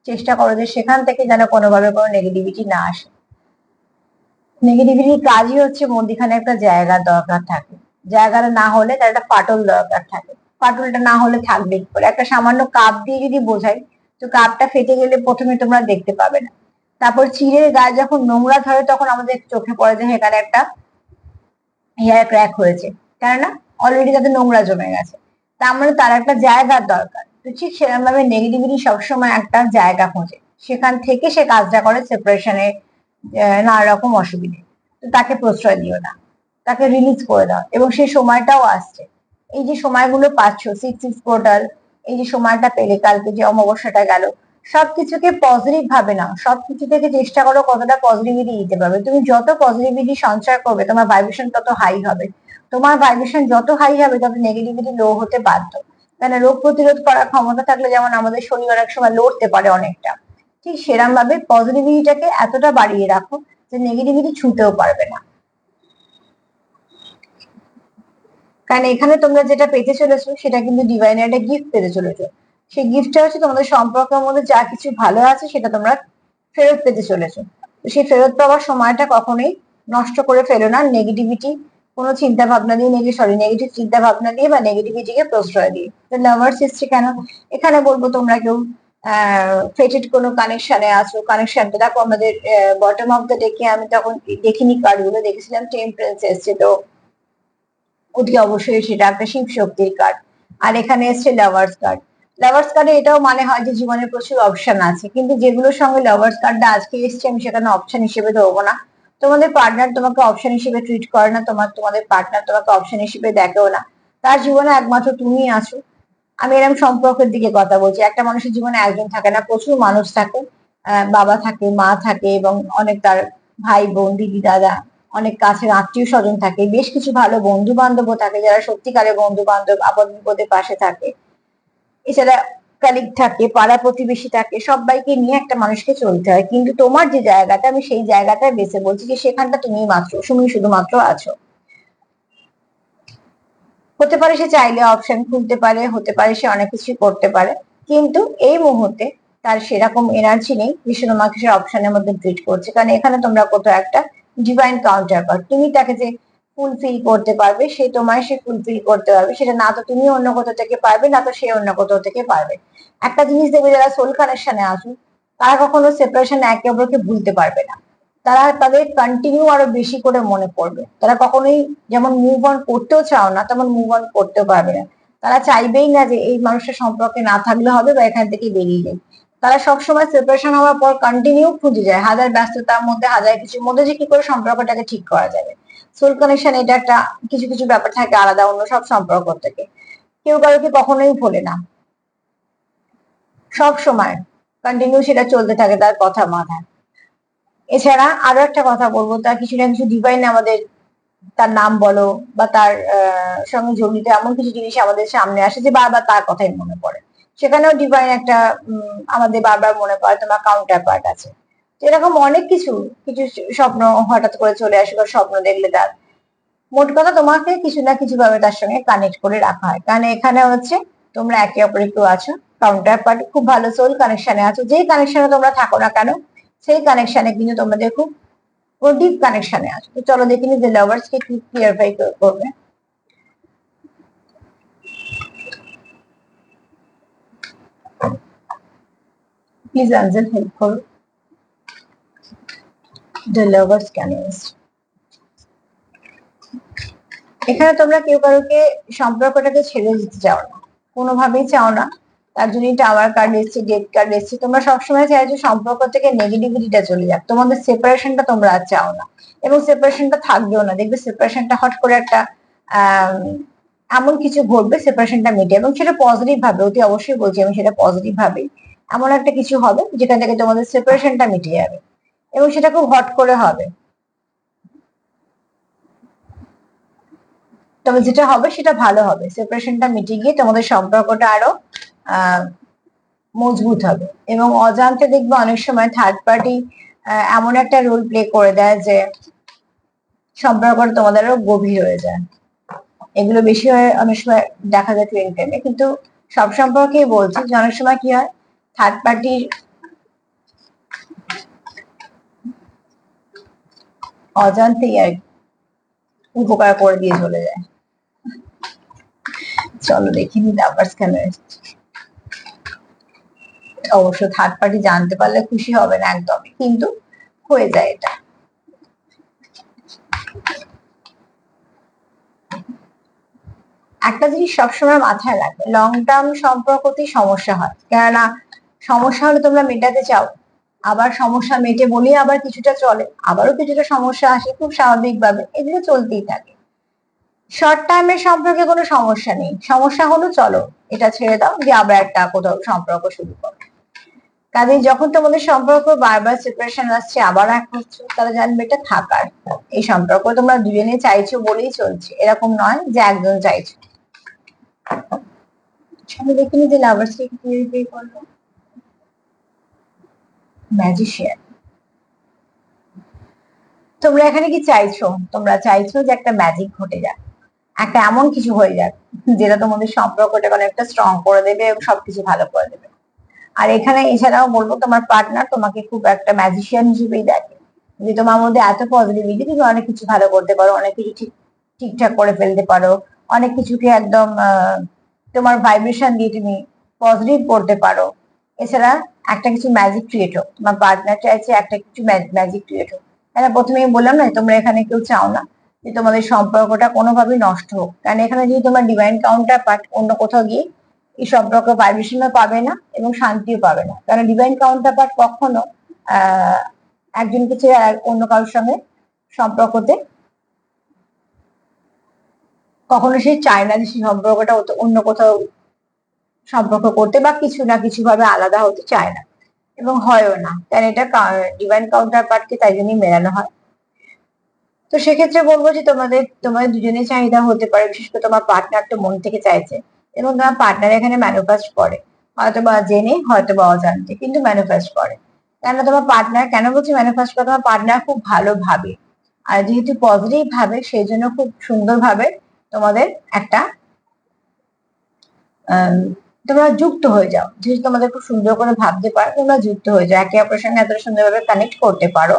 চেষ্টা করো যে সেখান থেকে যেন কোনোভাবে কোনো নেগেটিভিটি না আসে। নেগেটিভিটির কাজই হচ্ছে মধ্যখানে একটা জায়গার দরকার থাকে। জায়গাটা না হলে তার একটা ফাটল দরকার থাকে। ফাটলটা না হলে থাকবে কি করে? একটা সামান্য কাপ দিয়ে যদি বোঝাই, তো কাপটা ফেটে গেলে প্রথমে তোমরা দেখতে পাবে না। তারপর চিড়ের গায়ে যখন নোংরা ধরে, তখন আমাদের চোখে পড়ে যে এখানে একটা হেয়ার ক্র্যাক হয়েছে, কেননা অলরেডি তাদের নোংরা জমে গেছে। তার মানে তার একটা জায়গার দরকার। তো ঠিক সেরকম ভাবে নেগেটিভিটি সবসময় একটা জায়গা খোঁজে, সেখান থেকে সে কাজটা করে সেপারেশনে, নানা রকম অসুবিধে। তো তাকে প্রশ্রয় দিও না, তাকে রিলিজ করে দাও। এবং সেই সময়টাও আসছে, এই যে সময়গুলো পাচ্ছ, 6/6 পোর্টাল, এই যে সময়টা পেলে, কালকে যে অমাবস্যাটা গেল, সবকিছুকে পজিটিভ ভাবে নাও। সবকিছু থেকে চেষ্টা করো কতটা পজিটিভিটি দিতে পারবে। তুমি যত পজিটিভিটি সঞ্চয় করবে, তোমার ভাইব্রেশন তত হাই হবে। তোমার ভাইব্রেশন যত হাই হবে, তত নেগেটিভিটি লো হতে বাধ্য। কেন, রোগ প্রতিরোধ করার ক্ষমতা থাকলে যেমন আমাদের শরীর অনেক সময় লড়তে পারে অনেকটা, ঠিক সেরকম ভাবে পজিটিভিটিটাকে এতটা বাড়িয়ে রাখো যে নেগেটিভিটি ছুঁতেও পারবে না। কারণ এখানে তোমরা যেটা পেতে চলেছো, সেটা কিন্তু ডিভাইনের একটা গিফট পেতে চলেছো। সেই গিফটটা হচ্ছে তোমাদের সম্পর্কের মধ্যে যা কিছু ভালো আছে সেটা তোমরা ফেরত পেতে চলেছো। তো সেই ফেরত পাওয়ার সময়টা কখনোই নষ্ট করে ফেলো না নেগেটিভিটি কোনো চিন্তা ভাবনা দিয়ে, নেগেটিভ চিন্তা ভাবনা দিয়ে বা নেগেটিভিটিকে প্রশ্রয় দিয়ে। তো লাভার্স এসছে কেন, এখানে বলবো তোমরা কেউ ফেটেড কোনো কানেকশনে আছো। কানেকশনটা দেখো, আমাদের বটম অফ দ্য ডেকে আমি তখন দেখিনি কার্ডগুলো, দেখেছিলাম টেম্পারেন্স এসছে। তো অতি অবশ্যই সেটা একটা শিব শক্তির কার্ড। আর এখানে এসছে লাভার্স কার্ড। লাভার্স কার্ডে এটাও মানে হয় যে জীবনে প্রচুর অপশন আছে, কিন্তু যেগুলোর সঙ্গে লাভার্স কার্ডটা আজকে এসছে, আমি সেখানে অপশন হিসেবে ধরবো না। তোমাদের পার্টনার তোমাকে অপশন হিসেবে ট্রিট করে না, তোমাদের পার্টনার তোমাকে অপশন হিসেবে দেখেও না। তার জীবনে একমাত্র তুমি আছো। আমি এরকম সম্পর্কের দিকে কথা বলছি। একটা মানুষের জীবনে একজন থাকে না, প্রচুর মানুষ থাকে। বাবা থাকে, মা থাকে, এবং অনেক তার ভাই বোন, দিদি দাদা, অনেক কাছের আত্মীয় স্বজন থাকে, বেশ কিছু ভালো বন্ধু বান্ধবও থাকে, যারা সত্যিকারের বন্ধু বান্ধব, আপদ বিপদে পাশে থাকে। এছাড়া কালিগ থাকে, পাড়া প্রতিবেশী থাকে, সবাইকে নিয়ে একটা মানুষকে চলতে হয়। কিন্তু তোমার যে জায়গাটা, আমি সেই জায়গাটায় বেছে বলছি যে সেখানটা তুমি শুধুমাত্র আছো। হতে পারে সে চাইলে অপশন খুলতে পারে, হতে পারে সে অনেক কিছু করতে পারে, কিন্তু এই মুহূর্তে তার সেরকম এনার্জি নেই যে সে তোমাকে সে অপশনের মধ্যে ট্রিট করছে। কারণ এখানে তোমরা কোথাও একটা ডিভাইন কাউন্টার পার্ট, তুমি তাকে যে ফুলফিল করতে পারবে, সে তোমায় সে ফুলফিল করতে পারবে, সেটা না তো তুমি অন্য কোথাও থেকে পারবে, না তো সে অন্য কোথাও থেকে পারবে। একটা জিনিস দেখবে, যারা সোল কানেকশনে আসুন, তারা কখনো সেপারেশন একে অপরকে ভুলতে পারবে না। তারা তাদের কন্টিনিউ আরো বেশি করে মনে পড়বে। তারা কখনোই যেমন মুভ অন করতেও চাও না, তেমন মুভ অন করতেও পারবে না। তারা চাইবেই না যে এই মানুষের সম্পর্কে না থাকলে হবে, বা এখান থেকে বেরিয়ে যায়। তারা সবসময় সেপারেশন হওয়ার পর কন্টিনিউ খুঁজে যায়, হাজার ব্যস্ততার মধ্যে, হাজার কিছুর মধ্যে, যে কি করে সম্পর্কটাকে ঠিক করা যাবে। সোল কানেকশন এটা একটা, কিছু কিছু ব্যাপার থাকে আলাদা অন্য সব সম্পর্ক থেকে। কেউ কারোকে কখনোই ভোলে না, সব সময় কন্টিনিউ সেটা চলতে থাকে তার কথা মাথায়। এছাড়া আরো একটা কথা বলবো, তার কিছু না কিছু ডিভাইন আমাদের, তার নাম বলো বা তার সঙ্গে জড়িত এমন কিছু জিনিস আমাদের সামনে আসে যে বারবার তার কথাই মনে পড়ে। সেখানেও ডিভাইন একটা আমাদের বারবার মনে পড়ে তোমার কাউন্টার পার্ট আছে। এরকম অনেক কিছু, কিছু স্বপ্ন হঠাৎ করে চলে আসে, বা স্বপ্ন দেখলে তার, মোট কথা তোমাকে কিছু না কিছু ভাবে তার সঙ্গে কানেক্ট করে রাখা হয়। কারণ এখানে হচ্ছে তোমরা একে অপরে কেউ আছো, কাউন্টার পার্টি খুব ভালো সোল কানেকশনে আছো, যেই কানেকশনে তোমরা থাকো না কেন সেই কানেকশনে কিন্তু তোমাদের খুব ডিপ কানেকশনে আছো। তো চলো দেখে নি যে লাভার্স কে কি ক্লিয়ারিফাই করবে। প্লিজ আনজার হেল্প করো, দ্য লাভার্স কেন এসছে। এখানে তোমরা কেউ কারোকে সম্পর্কটাকে ছেড়ে দিতে চাও না, কোনোভাবেই চাও না। তার জন্য টাওয়ার কার্ড এসছে, ডেথ কার্ড এসছে। তোমরা সবসময় চাইছো সম্পর্ক থেকে নেগেটিভিটিটা চলে যাক, তোমাদের সেপারেশনটা তোমরা আর চাও না, এবং সেপারেশনটা থাকবেও না। দেখবে সেপারেশনটা হট করে একটা এমন কিছু ঘটবে, সেপারেশনটা মিটে, এবং সেটা পজিটিভ ভাবে, অতি অবশ্যই বলছি আমি, সেটা পজিটিভ ভাবে এমন একটা কিছু হবে যেখান থেকে তোমাদের সেপারেশনটা মিটে যাবে, এবং সেটা খুব হট করে হবে। তবে যেটা হবে সেটা ভালো হবে, সেপারেশনটা মিটে গিয়ে তোমাদের সম্পর্কটা আরো মজবুত হবে। এবং অজান্তে দেখবে অনেক সময় থার্ড পার্টি এমন একটা রোল প্লে করে দেয় যে সম্পর্কটা তোমাদের আরো গভীর হয়ে যায়। এগুলো বেশি হয় অনেক সময়, দেখা যায় টুইন ফ্লেমে। কিন্তু সব সম্পর্কেই বলছি যে অনেক সময় কি হয়, থার্ড পার্টির অজান্তেই আর উপকার করে দিয়ে চলে যায়। চলো দেখিনি লাভার্স কেন এসেছে। অবশ্য থার্ড পার্টি জানতে পারলে খুশি হবে না একদমই, কিন্তু হয়ে যায় এটা। একটা জিনিস সবসময় মাথায় রাখবে, লং টার্ম সম্পর্কতেই সমস্যা হয়। কেননা সমস্যা হলে তোমরা মেটাতে চাও, আবার সমস্যা মেটে বলেই আবার কিছুটা চলে, আবারও কিছুটা সমস্যা আসে, খুব স্বাভাবিকভাবে এগুলো চলতেই থাকে। শর্ট টাইমের সম্পর্কে কোনো সমস্যা নেই, সমস্যা হলো চলো এটা ছেড়ে দাও, দিয়ে আবার একটা কোথাও সম্পর্ক শুরু করো। কাজে যখন তোমাদের সম্পর্ক বারবার সেপারেশন আসছে, আবার এক হচ্ছে, তাহলে জানবে এটা থাকার। এই সম্পর্ক তোমরা দুজনে চাইছো বলেই চলছে, এরকম নয় যে একজন চাইছো। আমি দেখিনি যে লাভার্স কে ক্লিয়ারিফাই করলো। ম্যাজিশিয়ান, তোমরা এখানে কি চাইছো? তোমরা চাইছো যে একটা ম্যাজিক ঘটে যাক, একটা এমন কিছু হয়ে যাক যেটা তোমাদের সম্পর্কটাকে অনেকটা স্ট্রং করে দেবে এবং সবকিছু ভালো করে দেবে। আর এখানে এছাড়াও বলবো, তোমার পার্টনার তোমাকে খুব একটা ম্যাজিশিয়ান হিসেবেই দেখে, যে তোমার মধ্যে এত পজিটিভিটি, তুমি অনেক কিছু ভালো করতে পারো, অনেক কিছু ঠিকঠাক করে ফেলতে পারো, অনেক কিছুকে একদম তোমার ভাইব্রেশন দিয়ে তুমি পজিটিভ করতে পারো। এছাড়া একটা কিছু ম্যাজিক ক্রিয়েট হোক, তোমার পার্টনার চাইছে একটা কিছু ম্যাজিক ক্রিয়েট হোক। তাহলে প্রথমেই বললাম না, তোমরা এখানে কেউ চাও না যে তোমাদের সম্পর্কটা কোনোভাবেই নষ্ট হোক, কারণ এখানে যদি তোমার ডিভাইন কাউন্টার পার্ট অন্য কোথাও গিয়ে এই সম্পর্ক ভাইব্রেশনও পাবে না এবং শান্তিও পাবে না। কারণ ডিভাইন কাউন্টার পার্ট কখনো আহ একজনকে ছেড়ে অন্য কারোর সঙ্গে সম্পর্কতে কখনো সে চায় না যে সেই সম্পর্কটা অন্য কোথাও সম্পর্ক করতে, বা কিছু না কিছু ভাবে আলাদা হতে চায় না, এবং হয়ও না, কারণ এটা ডিভাইন কাউন্টার পার্টকে তাই জন্যই মেলানো হয়। তো সেক্ষেত্রে বলবো যে তোমাদের দুজনের চাহিদা হতে পারে, বিশেষ করে তোমার পার্টনার তো মন থেকে চাইছে, এবং তোমার পার্টনার এখানে ম্যানিফেস্ট করে, হয়তো বা জেনে হয়তো বা অজান্তে, কিন্তু ম্যানিফেস্ট করে। কেন তোমার পার্টনার, কেন বলছি ম্যানিফেস্ট করে, তোমার পার্টনার খুব ভালো ভাবে, আর যেহেতু পজিটিভ ভাবে সেই জন্য খুব সুন্দর ভাবে তোমাদের একটা তোমরা যুক্ত হয়ে যাও। যেহেতু তোমাদের খুব সুন্দর করে ভাবতে পারো, তোমরা যুক্ত হয়ে যাও, একে অপরের সঙ্গে এত সুন্দরভাবে কানেক্ট করতে পারো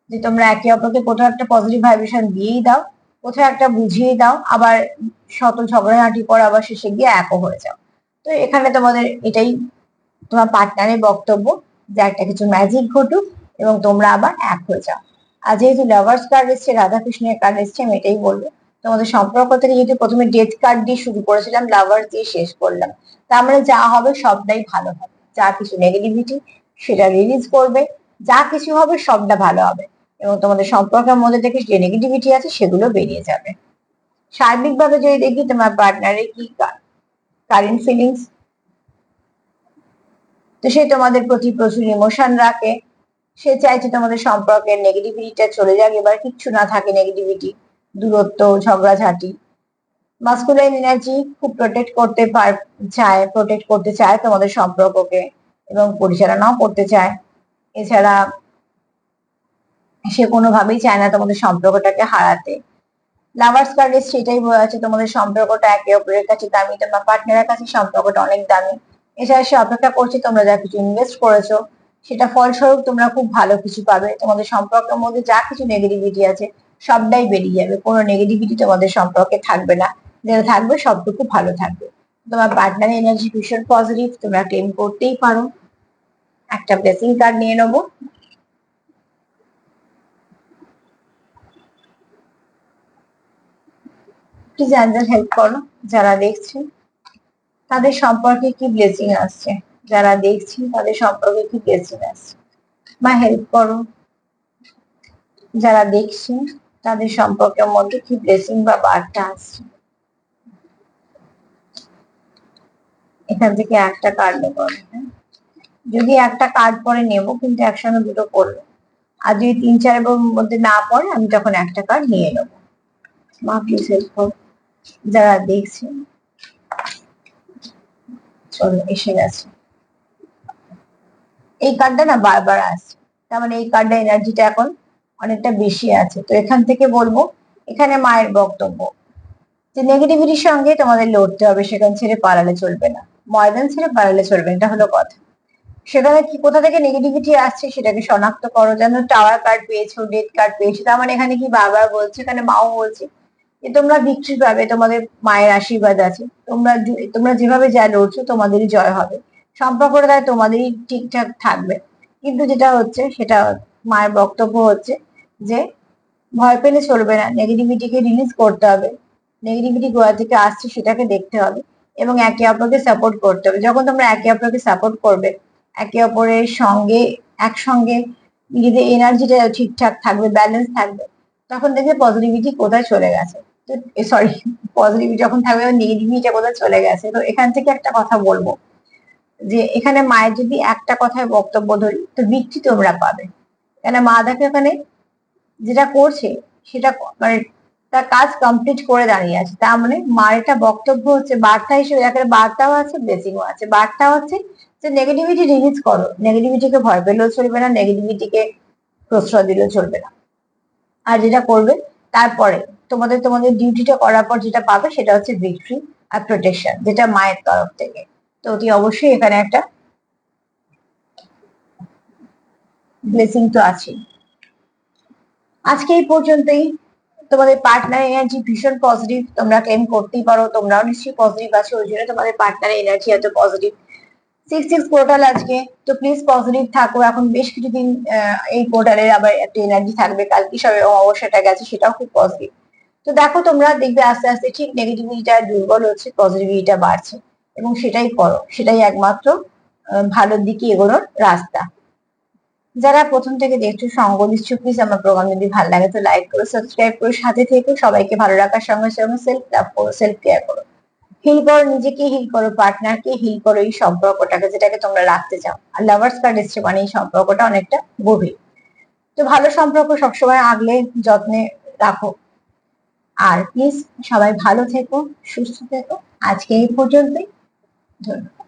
যে তোমরা একে অপরকে কোথাও একটা পজিটিভ ভাইব্রেশন দিয়েই দাও, কোথাও একটা বুঝিয়ে দাও, আবার শত ঝগড়াঝাঁটি পর আবার শেষে গিয়ে একও হয়ে যাও। তো এখানে তোমাদের এটাই তোমার পার্টনারের বক্তব্য, যে একটা কিছু ম্যাজিক ঘটুক এবং তোমরা আবার এক হয়ে যাও। আর যেহেতু লাভার্স কার্ড এসছে, রাধাকৃষ্ণের কার্ড এসছে, আমি এটাই বলবো তোমাদের সম্পর্ক থেকে, যেহেতু প্রথমে ডেথ কার্ড দিয়ে শুরু করেছিলাম, লাভার্স দিয়ে শেষ করলাম, তার মানে যা হবে সবটাই ভালো হবে। যা কিছু নেগেটিভিটি সেটা রিলিজ করবে, যা কিছু হবে সবটা ভালো হবে, এবং তোমাদের সম্পর্কের মধ্যে থেকে যে নেগেটিভিটি আছে সেগুলো বেরিয়ে যাবে। সার্বিকভাবে যদি দেখি তোমার পার্টনারের কি কারেন্ট ফিলিংস, তো সে তোমাদের প্রতি প্রচুর ইমোশন রাখে, সে চাইছে তোমাদের সম্পর্কের নেগেটিভিটিটা চলে যাক, এবার কিচ্ছু না থাকে নেগেটিভিটি, দূরত্ব, ঝগড়াঝাটি। মাস্কুলাইন এনার্জি খুব প্রোটেক্ট করতে চায় তোমাদের সম্পর্ককে, এবং পরিচালনাও করতে চায়। এছাড়া সে কোনোভাবেই চায় না তোমাদের সম্পর্কটাকে হারাতে। লাভার্স কার্ডে সেটাই বোঝা যাচ্ছে, তোমাদের সম্পর্কটা একে অপরের কাছে দামি, তোমার পার্টনারের কাছে সম্পর্কটা অনেক দামি, এছাড়া সে অপেক্ষা করছে তোমরা যা কিছু ইনভেস্ট করেছো সেটা ফলস্বরূপ তোমরা খুব ভালো কিছু পাবে। তোমাদের সম্পর্কের মধ্যে যা কিছু নেগেটিভিটি আছে সবটাই বেরিয়ে যাবে, কোনো নেগেটিভিটি তোমাদের সম্পর্কে থাকবে না, যেটা থাকবে সবটুকু ভালো থাকবে। তোমার পার্টনার এনার্জি ভীষণ পজিটিভ, তোমরা ক্লেম করতেই পারো। একটা ব্লেসিং কার্ড নিয়ে নেবো। প্লিজ অ্যাঞ্জেল হেল্প করো, যারা দেখছে তাদের সম্পর্কে কি ব্লেসিং আসছে, যারা দেখছি তাদের সম্পর্কে কি ব্লেসিং আসছে, মা হেল্প করো। যারা দেখছি তাদের সম্পর্কের মধ্যে কি ব্লেসিং বা বার্তা আসছে। এখান থেকে একটা কার্ড নেব। যদি একটা কার্ড পরে নেব, কিন্তু একসঙ্গে দুটো করবো। আর যদি 3-4 মধ্যে না পড়ে আমি তখন একটা কার্ড নিয়ে নেব। মা প্লিজ হেল্প করো, যারা দেখছে। চলো, এসে গেছে। এই কার্ডটা না বারবার আসছে, তার মানে এই কার্ডটা এনার্জিটা এখন অনেকটা বেশি আছে। তো এখান থেকে বলবো, এখানে মায়ের বক্তব্য যে নেগেটিভিটির সঙ্গে তোমাদের লড়তে হবে, সেখান ছেড়ে পালালে চলবে না, ময়দান ছেড়ে পালালে চলবে না, এটা হলো কথা। সেখানে কি কোথা থেকে নেগেটিভিটি আসছে সেটাকে শনাক্ত করো। যেন টাওয়ার কার্ড পেয়েছো, ডেড কার্ড পেয়েছো, তার মানে এখানে কি বারবার বলছে, এখানে মাও বলছে যে তোমরা ভিক্টরি পাবে, তোমাদের মায়ের আশীর্বাদ আছে, তোমরা যেভাবে যা লড়ছো তোমাদেরই জয় হবে, সম্পর্কটা তাই তোমাদেরই ঠিকঠাক থাকবে। কিন্তু যেটা হচ্ছে সেটা, মায়ের বক্তব্য হচ্ছে যে ভয় পেলে চলবে না, নেগেটিভিটিকে রিলিজ করতে হবে, নেগেটিভিটি গোড়া থেকে আসছে সেটাকে দেখতে হবে এবং একে অপরকে সাপোর্ট করতে হবে। যখন তোমরা একে অপরকে সাপোর্ট করবে, একে অপরের সঙ্গে একসঙ্গে নিজেদের এনার্জিটা ঠিকঠাক থাকবে, ব্যালেন্স থাকবে, তখন দেখবে পজিটিভিটি কোথায় চলে গেছে। তো সরি, পজিটিভিটি যখন থাকবে নেগেটিভিটিটা কোথায় চলে গেছে। তো এখান থেকে একটা কথা বলবো যে এখানে মায়ের যদি একটা কথায় বক্তব্য ধরি, তো ভিক্টরি তোমরা পাবে। কেন মা দেখো এখানে যেটা করছে সেটা মানে তার কাজ কমপ্লিট করে দাঁড়িয়ে আছে। তার মানে মার এটা বক্তব্য হচ্ছে, বার্তা হিসেবে এখানে বার্তাও আছে, ব্লেসিংও আছে। বার্তা হচ্ছে যে নেগেটিভিটি রিলিজ করো, নেগেটিভিটিকে ভয় পেলেও চলবে না, নেগেটিভিটিকে প্রশ্রয় দিলেও চলবে না। আর যেটা করবে তারপরে তোমাদের তোমাদের ডিউটিটা করার পর যেটা পাবে সেটা হচ্ছে ভিক্টরি আর প্রোটেকশন, যেটা মায়ের তরফ থেকে। তো অতি অবশ্যই এখানে একটা ব্লেসিং তো আছে। আজকে এই পর্যন্তই। তোমাদের পার্টনার এনার্জি ভীষণ পজিটিভ, তোমরা ক্লেম করতেই পারো, তোমরাও নিশ্চয়ই পজিটিভ আছো, ওই জন্য তোমাদের পার্টনার এনার্জি এত পজিটিভ। 6-6 পোর্টাল আজকে, তো প্লিজ পজিটিভ থাকো। এখন বেশ কিছুদিন এই পোর্টালের আবার একটা এনার্জি থাকবে, কালকে সবে অবশ্যটা গেছে, সেটাও খুব পজিটিভ। তো দেখো, তোমরা দেখবে আস্তে আস্তে ঠিক নেগেটিভিটিটা দুর্বল হচ্ছে, পজিটিভিটিটা বাড়ছে, এবং সেটাই করো, সেটাই একমাত্র ভালোর দিকে এগোনোর রাস্তা। যারা প্রথম থেকে দেখছো, সঙ্গ দিচ্ছ, প্লিজ আমার প্রোগ্রাম যদি ভালো লাগে তো লাইক করো, সাবস্ক্রাইব করো, সাথে থেকো। সবাইকে ভালো রাখার সঙ্গে সঙ্গে সেলফ লাভ করো, সেলফ কেয়ার করো, হিল করো, নিজেকে হিল করো, পার্টনারকে হিল করো, এই সম্পর্কটাকে যেটাকে তোমরা রাখতে চাও। আর লাভার্স কার্ড এসছে মানে এই সম্পর্কটা অনেকটা গভীর। তো ভালো সম্পর্ক সবসময় আগলে যত্নে রাখো। আর প্লিজ সবাই ভালো থেকো, সুস্থ থেকো। আজকে এই পর্যন্তই। ধন্যবাদ।